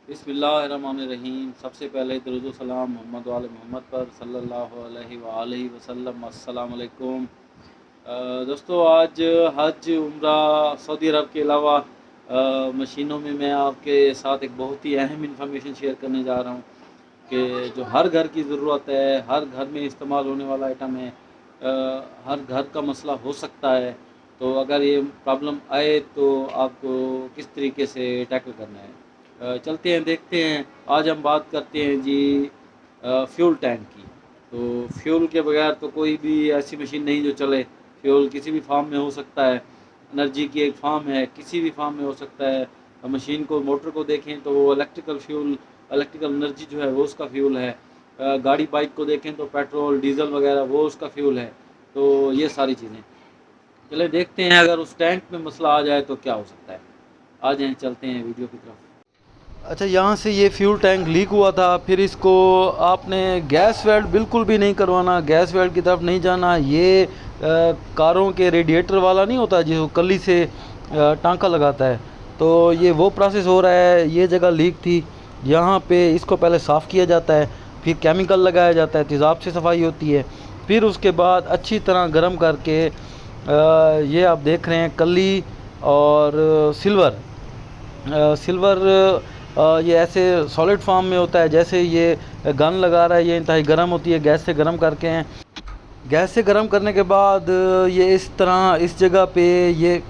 बिस्मिल्लाहिर्रहमानिर्रहीम। सबसे पहले दरूद व सलाम मोहम्मद वाले मोहम्मद पर सल्लल्लाहु अलैहि वसल्लम। अस्सलाम वालेकुम। दोस्तों, आज हज उम्रा सऊदी अरब के अलावा मशीनों में मैं आपके साथ एक बहुत ही अहम इंफॉर्मेशन शेयर करने जा रहा हूँ कि जो हर घर की ज़रूरत है, हर घर में इस्तेमाल होने वाला आइटम है, हर घर का मसला हो सकता है। तो अगर ये प्रॉब्लम आए तो आपको किस तरीके से टैकल करना है। चलते हैं, देखते हैं। आज हम बात करते हैं जी फ्यूल टैंक की। तो फ्यूल के बगैर तो कोई भी ऐसी मशीन नहीं जो चले। फ्यूल किसी भी फार्म में हो सकता है। एनर्जी की एक फार्म है, किसी भी फार्म में हो सकता है। मशीन को, मोटर को देखें तो वो इलेक्ट्रिकल फ्यूल, इलेक्ट्रिकल एनर्जी जो है वो उसका फ्यूल है। गाड़ी बाइक को देखें तो पेट्रोल डीजल वगैरह वो उसका फ्यूल है। तो ये सारी चीज़ें, चले देखते हैं अगर उस टैंक में मसला आ जाए तो क्या हो सकता है। आ जाएँ, चलते हैं वीडियो की तरफ। अच्छा, यहाँ से ये फ्यूल टैंक लीक हुआ था। फिर इसको आपने गैस वेल्ड बिल्कुल भी नहीं करवाना, गैस वेल्ड की तरफ नहीं जाना। ये कारों के रेडिएटर वाला नहीं होता जो कली से टांका लगाता है, तो ये वो प्रोसेस हो रहा है। ये जगह लीक थी, यहाँ पे इसको पहले साफ़ किया जाता है, फिर केमिकल लगाया जाता है, तेज़ाब से सफाई होती है। फिर उसके बाद अच्छी तरह गर्म करके ये आप देख रहे हैं कली और सिल्वर। सिल्वर ये ऐसे सॉलिड फॉर्म में होता है। जैसे ये गन लगा रहा है, ये इंतहाई गर्म होती है, गैस से गर्म करके हैं। गैस से गर्म करने के बाद ये इस तरह इस जगह पे ये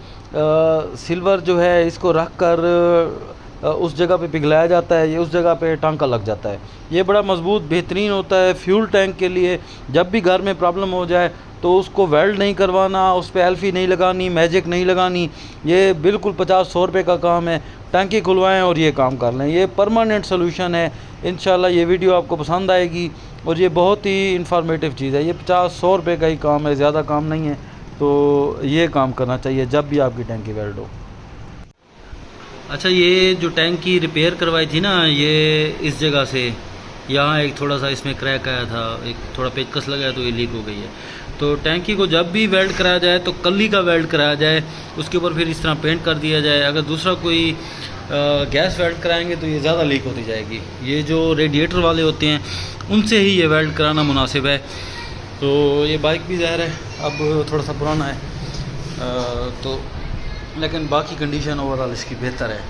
सिल्वर जो है इसको रख कर उस जगह पे पिघलाया जाता है। ये उस जगह पे टांका लग जाता है। ये बड़ा मज़बूत बेहतरीन होता है फ्यूल टैंक के लिए। जब भी घर में प्रॉब्लम हो जाए तो उसको वेल्ड नहीं करवाना, उस पर एल्फी नहीं लगानी, मैजिक नहीं लगानी। ये बिल्कुल 50-100 रुपये का काम है। टंकी खुलवाएं और ये काम कर लें। ये परमानेंट सोल्यूशन है। इंशाल्लाह ये वीडियो आपको पसंद आएगी और ये बहुत ही इंफॉर्मेटिव चीज़ है। ये 50-100 रुपये का ही काम है, ज़्यादा काम नहीं है। तो ये काम करना चाहिए जब भी आपकी टंकी वेल्ड हो। अच्छा, ये जो टैंक की रिपेयर करवाई थी ना, ये इस जगह से यहाँ एक थोड़ा सा इसमें क्रैक आया था, एक थोड़ा पेचकस लगा है तो ये लीक हो गई है। तो टैंकी को जब भी वेल्ड कराया जाए तो कली का वेल्ड कराया जाए, उसके ऊपर फिर इस तरह पेंट कर दिया जाए। अगर दूसरा कोई गैस वेल्ड कराएंगे तो ये ज़्यादा लीक होती जाएगी। ये जो रेडिएटर वाले होते हैं उनसे ही ये वेल्ड कराना मुनासिब है। तो ये बाइक भी ज़ाहिर है अब थोड़ा सा पुराना है, तो लेकिन बाकी कंडीशन ओवरऑल इसकी बेहतर है।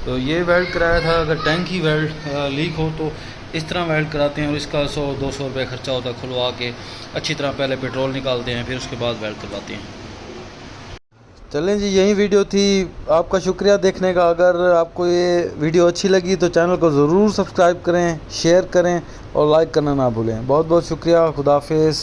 तो ये वेल्ड कराया था। अगर टैंक ही वेल्ड लीक हो तो इस तरह वेल्ड कराते हैं और इसका 100-200 रुपये खर्चा होता है। खुलवा के अच्छी तरह पहले पेट्रोल निकालते हैं, फिर उसके बाद वेल्ड करवाते हैं। चलें जी, यही वीडियो थी। आपका शुक्रिया देखने का। अगर आपको ये वीडियो अच्छी लगी तो चैनल को ज़रूर सब्सक्राइब करें, शेयर करें और लाइक करना ना भूलें। बहुत बहुत शुक्रिया। खुदा हाफिज़।